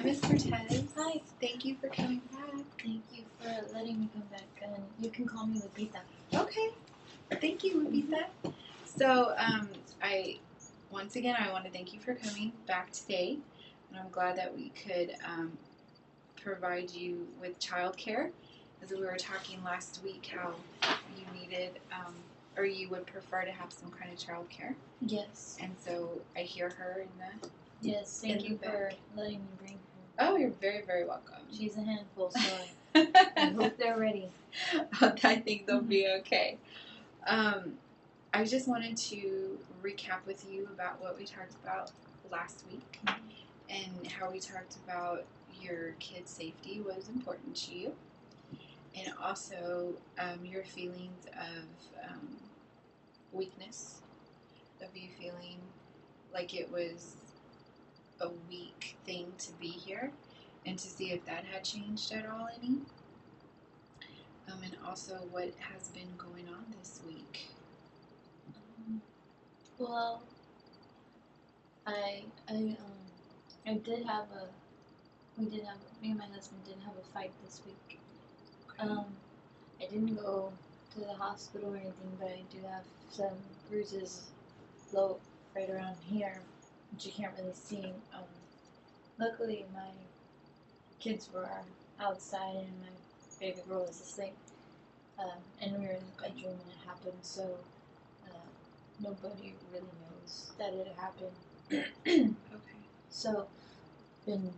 Miss Cortez. Hi. Thank you for coming back. Thank you for letting me come back, and you can call me Lupita. Okay. Thank you, Lupita. So, once again, I want to thank you for coming back today, and I'm glad that we could provide you with childcare, as we were talking last week how you needed or you would prefer to have some kind of childcare. Yes. And so I hear her in the. Yes, thank you for letting me bring her. Oh, you're very, very welcome. She's a handful, so I hope they're ready. I think they'll be okay. I just wanted to recap with you about what we talked about last week and how we talked about your kids' safety was important to you, and also your feelings of weakness, of you feeling like it was a weak thing to be here, and to see if that had changed at all any. And also what has been going on this week. Well, me and my husband did have a fight this week. Okay. I didn't go to the hospital or anything, but I do have some bruises float right around here, which you can't really see. Luckily, my kids were outside and my baby girl was asleep, and we were in the bedroom when it happened, so nobody really knows that it happened. Okay. So, been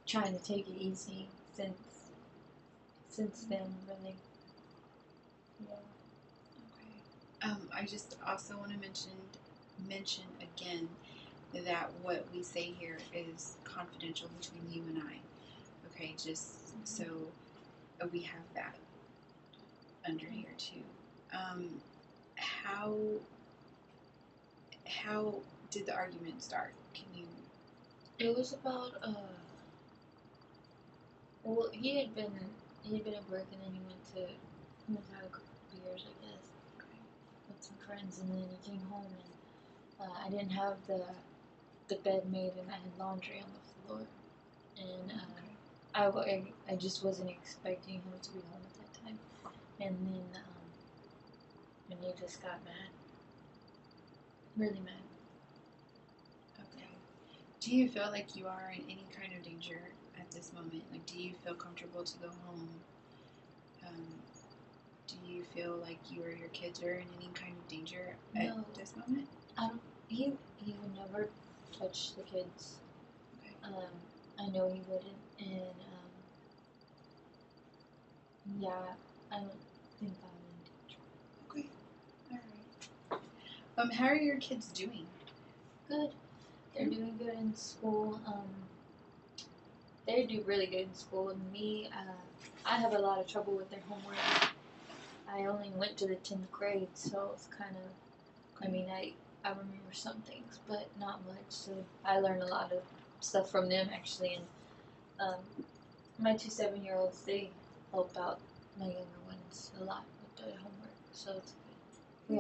trying to take it easy since then, really. Yeah. Okay. I just also want to mention again that what we say here is confidential between you and I. Okay, just so we have that under here too. How did the argument start? Can you? It was about well, he had been at work, and then he went to have a couple of beers, I guess, with some friends, and then he came home, and I didn't have the bed made, and I had laundry on the floor, and I just wasn't expecting him to be home at that time, and then he just got mad, really mad. Okay. Do you feel like you are in any kind of danger at this moment? Like, do you feel comfortable to go home? Do you feel like you or your kids are in any kind of danger at this moment? He would never touch the kids. Okay. I know he wouldn't, and yeah, I don't think I'm in danger. Okay. All right. How are your kids doing? Good. They're doing good in school. They do really good in school. And me, I have a lot of trouble with their homework. I only went to the 10th grade, so it's kind of, I mean, I remember some things, but not much. So I learned a lot of stuff from them, actually. And my 2 7-year-olds, they help out my younger ones a lot with their homework, so it's good.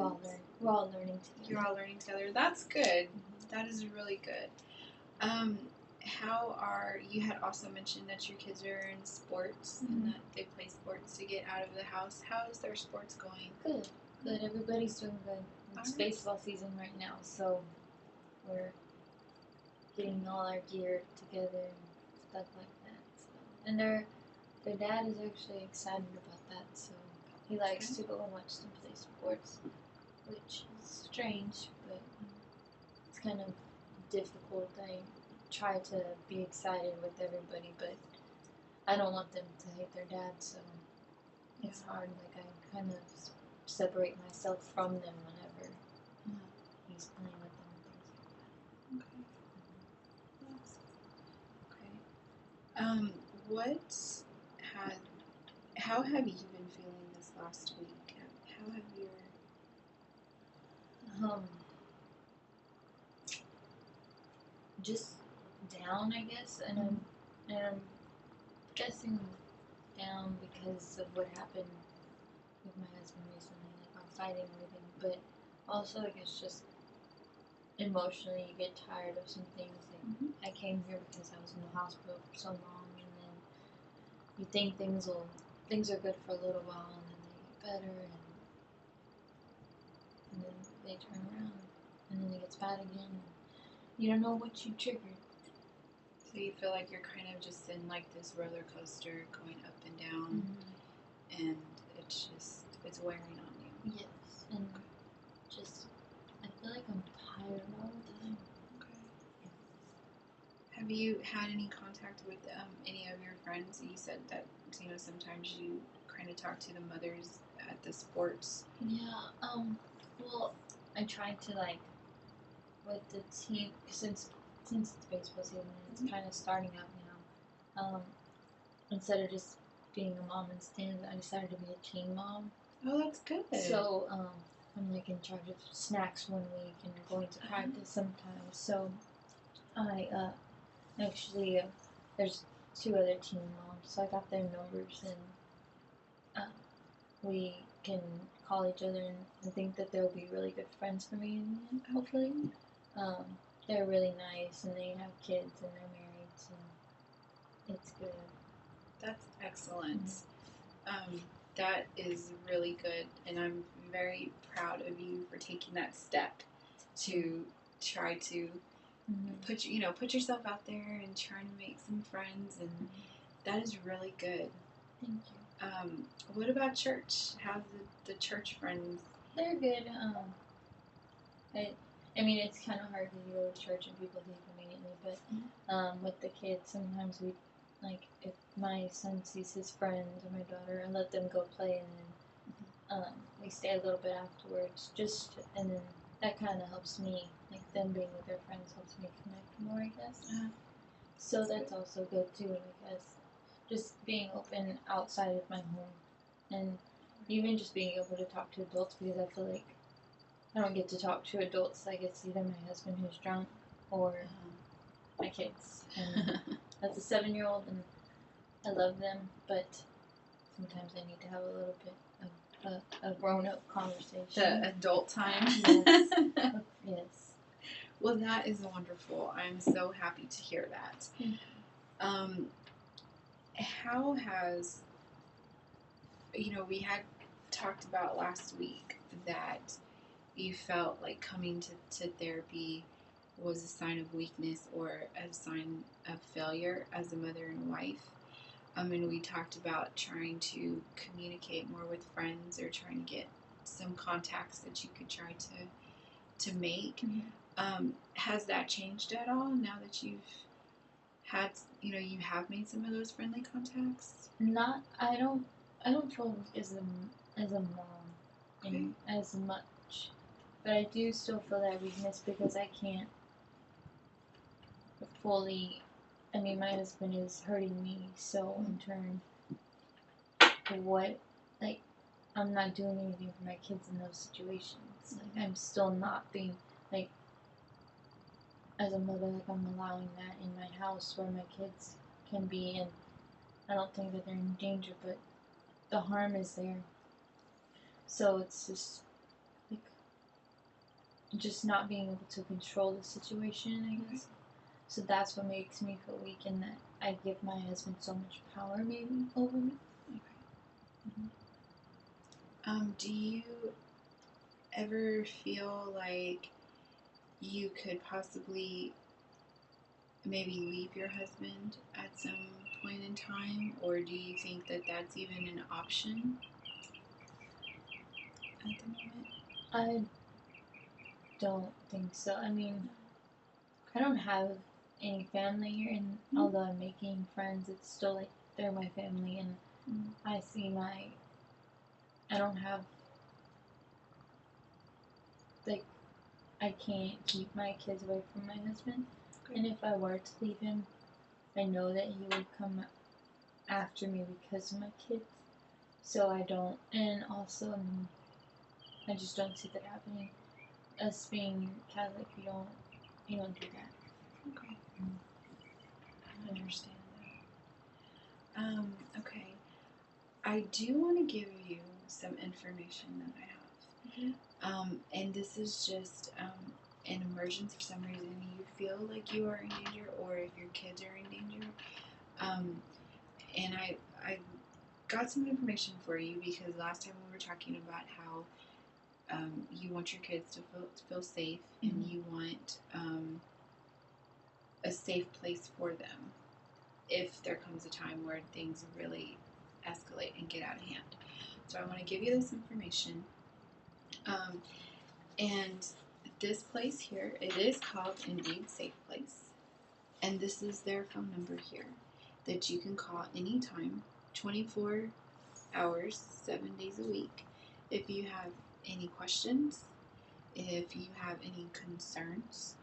We're all learning together. You're all learning together. That's good. That is really good. How are you had also mentioned that your kids are in sports and that they play sports to get out of the house. How is their sports going? Good. Everybody's doing good. It's baseball season right now, so we're getting all our gear together and stuff like that. So, and their dad is actually excited about that, so he likes to go and watch them play sports, which is strange, but it's kind of difficult. I try to be excited with everybody, but I don't want them to hate their dad, so it's hard. Like, I kind of separate myself from them whenever he's playing with them and things like that. Okay. How have you been feeling this last week? How have your just down, I guess, and I'm guessing down because of what happened with my husband recently, like our fighting and everything, but also I guess just emotionally you get tired of some things. Like, Mhm. I came here because I was in the hospital for so long, and then you think things are good for a little while, and then they get better, and then they turn around, and then it gets bad again. And you don't know what you triggered. So you feel like you're kind of just in like this roller coaster going up and down, and it's wearing on you. Yes, and just I feel like I'm tired all the time. Okay. Have you had any contact with any of your friends? You said that sometimes you kind of talk to the mothers at the sports. Yeah. Well, I tried to like with the team since it's baseball season and it's kind of starting out now. Instead of just being a mom in stands, I decided to be a team mom. Oh, that's good. So I'm like in charge of snacks one week and going to practice sometimes. So I actually there's 2 other team moms, so I got their numbers and we can call each other, and I think that they'll be really good friends for me in the end, hopefully. They're really nice, and they have kids, and they're married, so it's good. That's excellent. That is really good, and I'm very proud of you for taking that step to try to put yourself out there and trying to make some friends, and that is really good. Thank you. What about church? How's the church friends? They're good. I mean, it's kind of hard to go to church and people leave immediately, but with the kids, sometimes we, like, if my son sees his friend or my daughter, I let them go play, and then we stay a little bit afterwards, and then that kind of helps me, like, them being with their friends helps me connect more, I guess. So that's also good, too, I guess. Just being open outside of my home, and even just being able to talk to adults, because I feel like I don't get to talk to adults. I get to see either my husband who's drunk or my kids. And that's a 7-year-old, and I love them, but sometimes I need to have a little bit of a grown-up conversation. The adult time. Yes. Yes. Well, that is wonderful. I'm so happy to hear that. How has, we had talked about last week that you felt like coming to therapy was a sign of weakness or a sign of failure as a mother and wife. And we talked about trying to communicate more with friends or trying to get some contacts that you could try to make. Has that changed at all now that you've had, you have made some of those friendly contacts? I don't feel as a mom as much, but I do still feel that weakness because I can't fully. I mean, my husband is hurting me, so in turn, I'm not doing anything for my kids in those situations. Like, I'm still not being, like, as a mother, like, I'm allowing that in my house where my kids can be, and I don't think that they're in danger, but the harm is there. So it's just, like, just not being able to control the situation, I guess. So that's what makes me feel weak, and that I give my husband so much power, maybe, over me. Do you ever feel like you could possibly maybe leave your husband at some point in time, or do you think that that's even an option at the moment? I don't think so. I mean, I don't have any family here, and although I'm making friends, it's still like they're my family, and I don't have, like, I can't keep my kids away from my husband, and if I were to leave him, I know that he would come after me because of my kids, so I don't, and also, I just don't see that happening. Us being Catholic, you don't do that. Okay. I understand that. Okay. I do want to give you some information that I have. And this is just an emergency, for some reason you feel like you are in danger, or if your kids are in danger. And I got some information for you because last time we were talking about how you want your kids to feel safe, and you want a safe place for them if there comes a time where things really escalate and get out of hand. So I want to give you this information. And this place here, it is called Indeed Safe Place. And this is their phone number here that you can call anytime, 24 hours, 7 days a week. If you have any questions, if you have any concerns,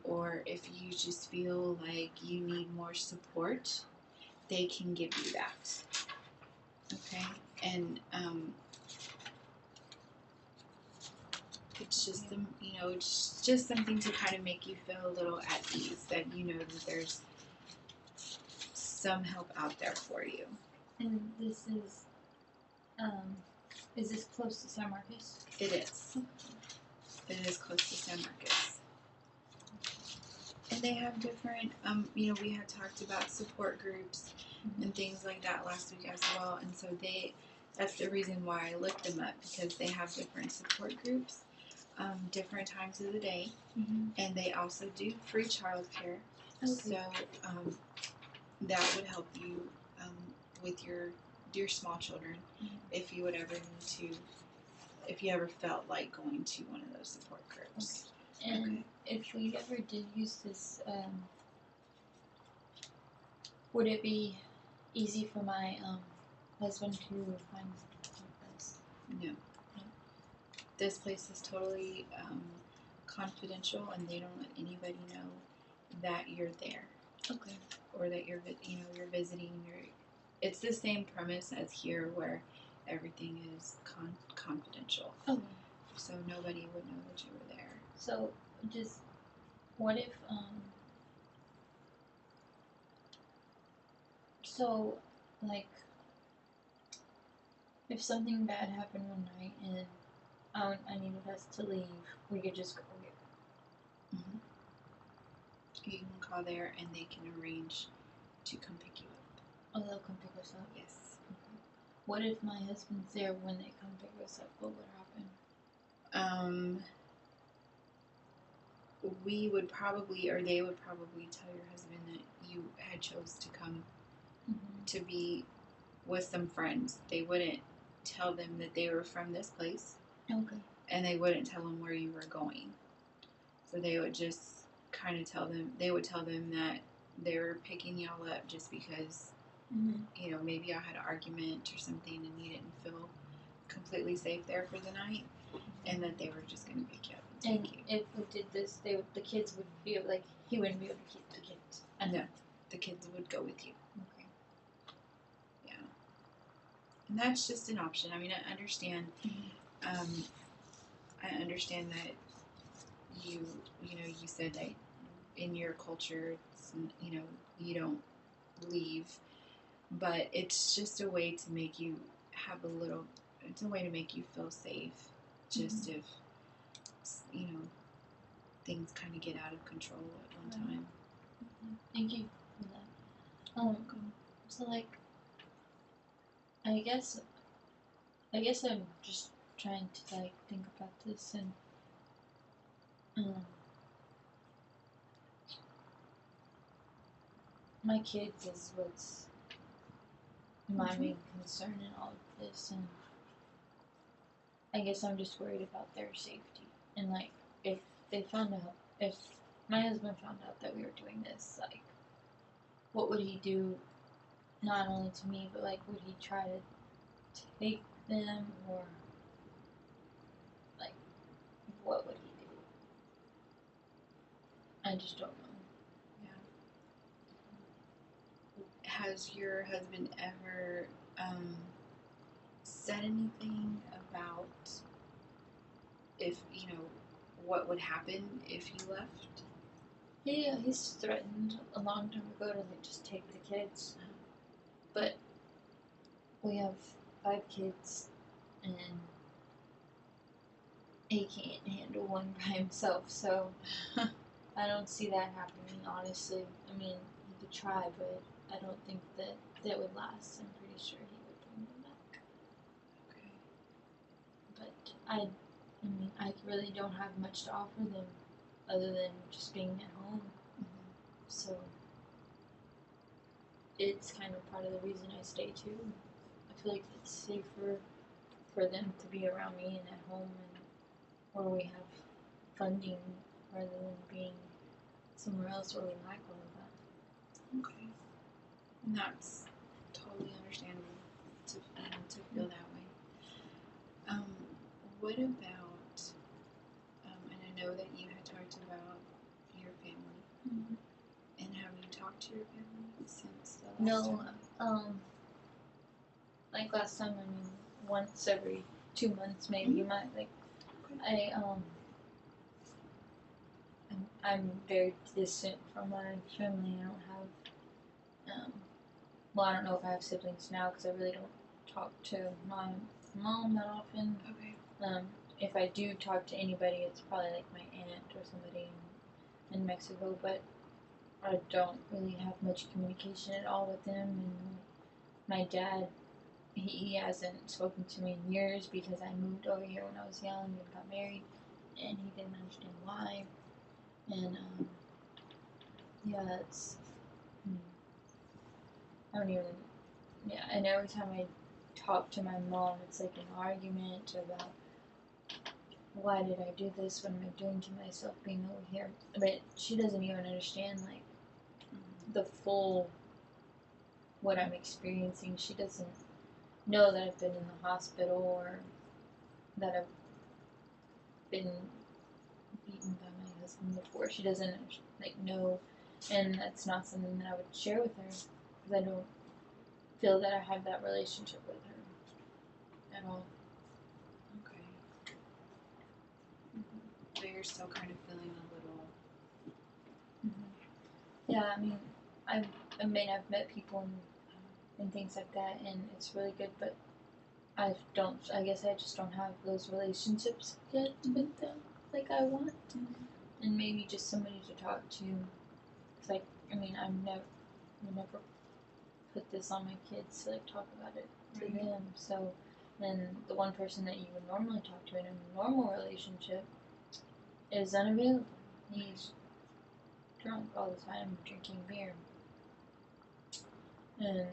or if you just feel like you need more support, they can give you that. Okay? And it's just it's just something to kind of make you feel a little at ease, that you know that there's some help out there for you. And this is this close to San Marcos? It is. It is close to San Marcos. And they have different, we had talked about support groups and things like that last week as well. And so that's the reason why I looked them up, because they have different support groups, different times of the day. And they also do free childcare. Okay. So that would help you with your small children if you would ever need to, if you ever felt like going to one of those support groups. Okay. And if we ever did use this, would it be easy for my husband to find this? No. This place is totally confidential, and they don't let anybody know that you're there. Okay. Or that you're visiting. It's the same premise as here, where everything is confidential. Oh. So nobody would know that you were there. So just what if so like if something bad happened one night and I needed us to leave, we could just go here. You can call there and they can arrange to come pick you up. Oh, they'll come pick us up? Yes. Okay. What if my husband's there when they come pick us up? What would happen? We would probably, or they would probably tell your husband that you had chose to come to be with some friends. They wouldn't tell them that they were from this place. Okay. And they wouldn't tell them where you were going. So they would just kind of tell them that they were picking y'all up just because, maybe y'all had an argument or something and you didn't feel completely safe there for the night, and that they were just going to pick you up and take you. If we did this, the kids would be he wouldn't be able to keep the kids. No, the kids would go with you. Okay. Yeah. And that's just an option. I mean, I understand. I understand that you said that in your culture, you don't leave, but it's just a way to make you it's a way to make you feel safe, just if, things kind of get out of control at one time. Thank you for that. So I guess I'm just trying to think about this, and my kids is what's my main concern in all of this, and I guess I'm just worried about their safety. And if my husband found out that we were doing this, what would he do? Not only to me, but would he try to take them, or what would he do? I just don't know. Yeah. Has your husband ever said anything about if what would happen if you left? Yeah, he's threatened a long time ago to just take the kids, but we have 5 kids, and he can't handle one by himself, so I don't see that happening, honestly. I mean, he could try, but I don't think that would last. I'm pretty sure he would bring them back. Okay. But I mean, I really don't have much to offer them other than just being at home. Mm-hmm. So it's kind of part of the reason I stay too. I feel like it's safer for them to be around me and at home and where we have funding rather than being somewhere else where we lack all of that. Okay. And that's totally understandable to feel that way. What about, and I know that you had talked about your family, Mm-hmm. and have you talked to your family since the last No, time? like last time, I mean, once every 2 months maybe. You might like, I'm very distant from my family. I don't have, well, I don't know if I have siblings now because I really don't talk to my mom that often. Okay. If I do talk to anybody, it's probably like my aunt or somebody in Mexico, but I don't really have much communication at all with them. And my dad, he hasn't spoken to me in years because I moved over here when I was young and got married, and he didn't understand why. And yeah, I don't even, yeah, and every time I talk to my mom, it's like an argument about why did I do this? What am I doing to myself being over here? But she doesn't even understand like the full what I'm experiencing. She doesn't know that I've been in the hospital or that I've been beaten by my husband before. She doesn't like know, and that's not something that I would share with her because I don't feel that I have that relationship with her at all. Okay. So you're still kind of feeling a little. Yeah, I mean, I mean, I've met people and things like that, and it's really good, but I guess I just don't have those relationships yet with them like I want. And maybe just somebody to talk to. Cause like, I mean, I never put this on my kids to like talk about it to them. So, then the one person that you would normally talk to in a normal relationship is unavailable. He's drunk all the time, drinking beer, and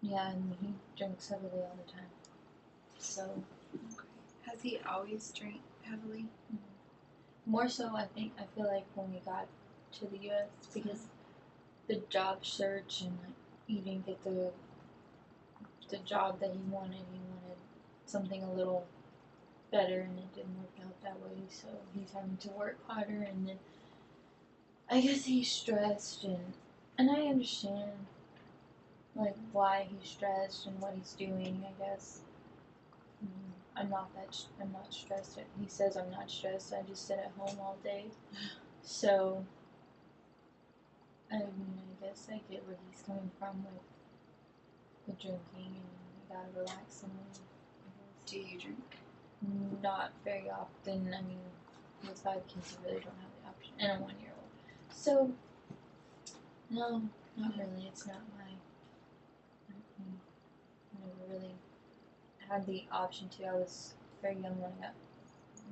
yeah, and he drinks heavily all the time. So, Okay. Has he always drank heavily? more so, I feel like when we got to the U.S. because the job search and like he didn't get the job that he wanted. He wanted something a little better, and it didn't work out that way. So he's having to work harder, and then I guess he's stressed, and I understand like why he's stressed and what he's doing. I guess I'm not stressed. He says I'm not stressed. I just sit at home all day. So I mean, I guess I get where he's coming from with drinking, and you gotta relax somewhere. Do you drink? Not very often. I mean, with 5 kids, you really don't have the option, and a 1-year-old. So, no, not really. It's not my. I never really had the option to. I was very young when I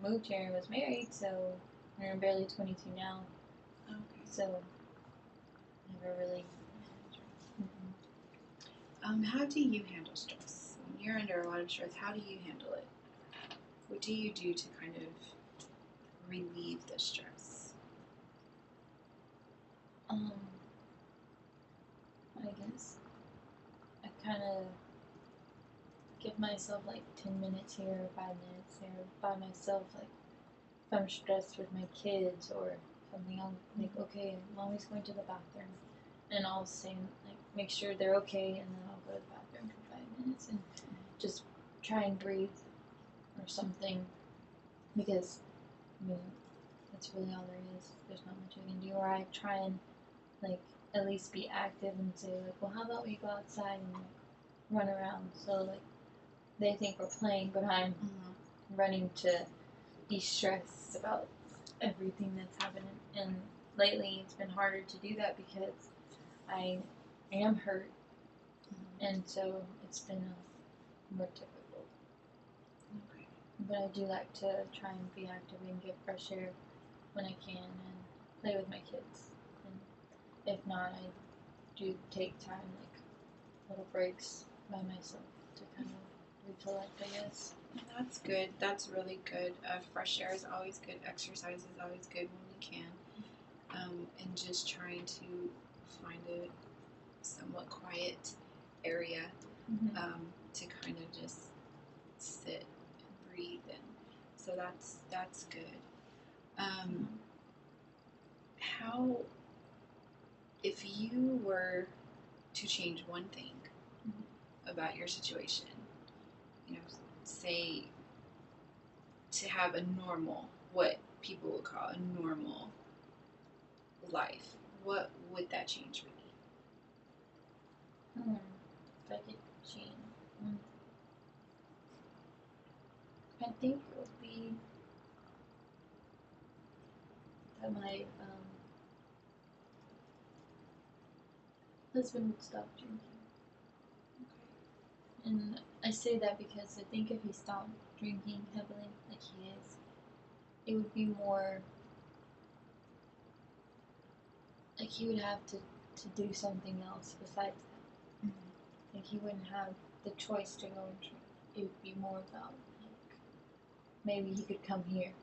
moved here and was married, so I'm barely 22 now. Okay. So, never really. How do you handle stress? When you're under a lot of stress, how do you handle it? What do you do to kind of relieve the stress? I guess I kind of give myself like 10 minutes here or 5 minutes here by myself. Like if I'm stressed with my kids or something, I'll think, okay, mommy's going to the bathroom, and I'll say like make sure they're okay, and then I'll go to the bathroom for 5 minutes and just try and breathe or something, because I mean that's really all there is. There's not much I can do. Or I try and like at least be active and say like, well, how about we go outside and like run around? So like they think we're playing, but I'm running to be stressed about everything that's happening. And lately, it's been harder to do that because I am hurt, and so it's been more difficult. Okay. But I do like to try and be active and get fresh air when I can and play with my kids. And if not, I do take time, like little breaks by myself to kind of recollect, I guess. That's good. That's really good. Fresh air is always good. Exercise is always good when we can. And just trying to find a somewhat quiet area to kind of just sit and breathe. And so that's good. How, if you were to change one thing about your situation, you know, say to have a normal, what people would call a normal life, what would that change for you? If I could change, I think it would be that my husband would stop drinking. Okay. And I say that because I think if he stopped drinking heavily, like he is, it would be more like he would have to do something else besides that. Like he wouldn't have the choice to go and drink. It would be more about like maybe he could come here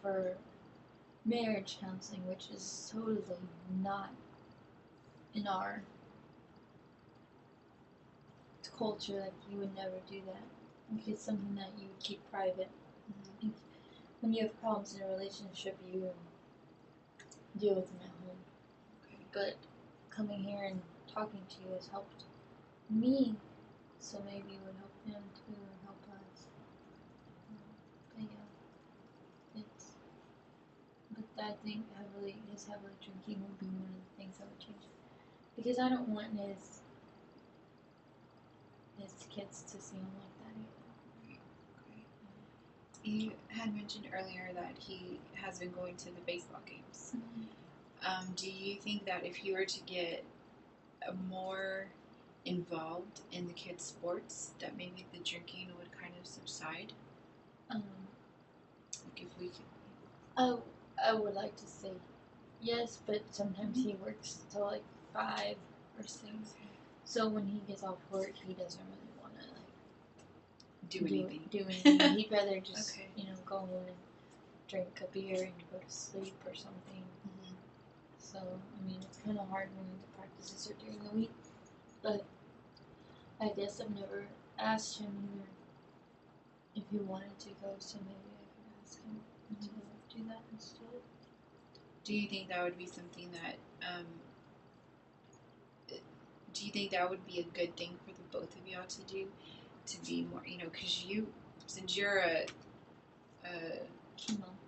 for marriage counseling, which is totally not in our culture. Like you would never do that. Like it's something that you would keep private. Like, when you have problems in a relationship, you deal with them at home. Okay. But coming here and talking to you has helped me, so maybe it would help him too, and help us. But yeah, but I think his heavily drinking would be one of the things I would change, because I don't want his kids to see him like that either. Okay. You had mentioned earlier that he has been going to the baseball games. Do you think that if you were to get more involved in the kids' sports, that maybe the drinking would kind of subside? Like if we could. I would like to say yes, but sometimes he works till like 5 or 6. So when he gets off work, he doesn't really want to like do anything. Do anything. He'd rather just Okay. go home and drink a beer and go to sleep or something. So I mean, it's kind of hard when the practices are during the week. But I guess I've never asked him either if he wanted to go, so maybe I could ask him to do that instead. Do you think that would be something that, do you think that would be a good thing for the both of y'all to do? To be more, because since you're a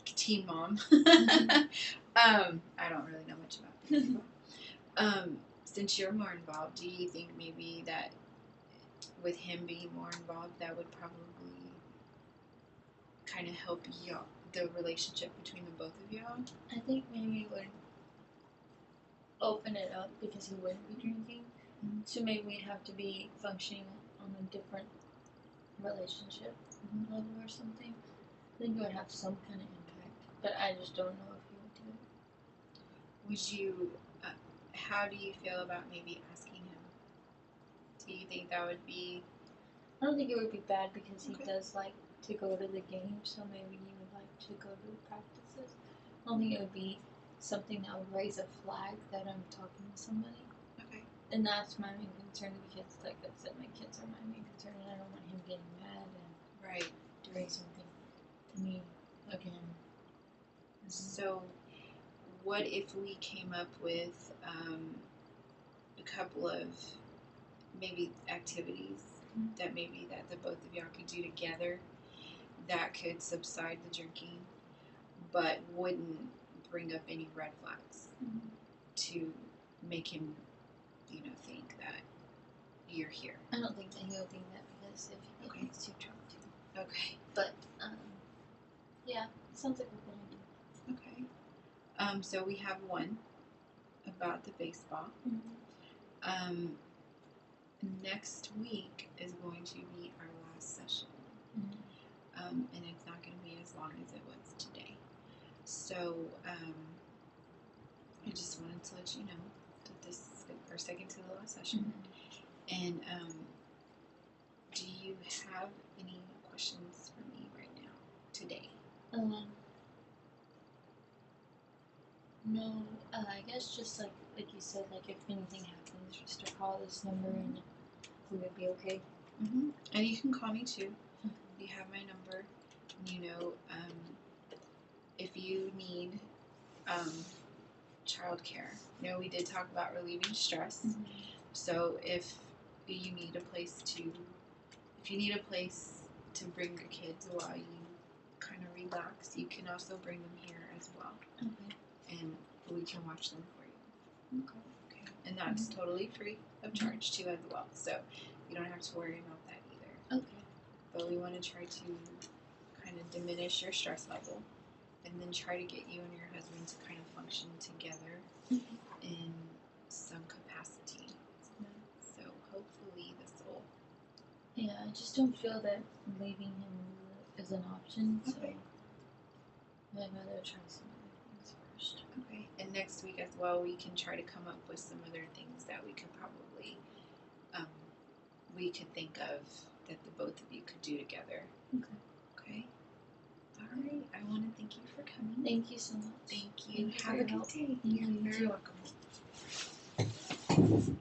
team mom, I don't really know much about baseball. Since you're more involved, do you think maybe that with him being more involved, that would probably kind of help y'all, the relationship between the both of y'all? I think maybe it would open it up because he wouldn't be drinking. So maybe we'd have to be functioning on a different relationship level or something. I think it would have some kind of impact, but I just don't know if he would do it. Would you? How do you feel about maybe asking him? Do you think that would be? I don't think it would be bad because he does like to go to the games, so maybe he would like to go to the practices. I don't think it would be something that would raise a flag that I'm talking to somebody. Okay. And that's my main concern because, like I said, my kids are my main concern, and I don't want him getting mad and doing something to me again. So, what if we came up with a couple of maybe activities that the both of y'all could do together that could subside the drinking, but wouldn't bring up any red flags to make him, think that you're here? I don't think that he'll think that because if he gets too drunk too. Okay. But yeah, it sounds like a good idea. Okay. So we have one about the baseball. Next week is going to be our last session. And it's not going to be as long as it was today. So I just wanted to let you know that this is our second to the last session. And do you have any questions for me right now, today? No, I guess just like you said, like if anything happens, just to call this number and we would be okay. And you can call me too. You have my number. You know, if you need childcare. You know, we did talk about relieving stress. So if you need a place to bring your kids while you kind of relax, you can also bring them here as well. And we can watch them for you. Okay. And that's totally free of charge too as well. So you don't have to worry about that either. But we want to try to kind of diminish your stress level and then try to get you and your husband to kind of function together in some capacity. So hopefully this will. Yeah, I just don't feel that leaving him is an option. So I'd rather try some other things first. Okay. And next week as well, we can try to come up with some other things that we could probably think of that the both of you could do together. Okay. All right. I want to thank you for coming. Thank you so much. Thank you. Thank you Have a good day. You're very welcome.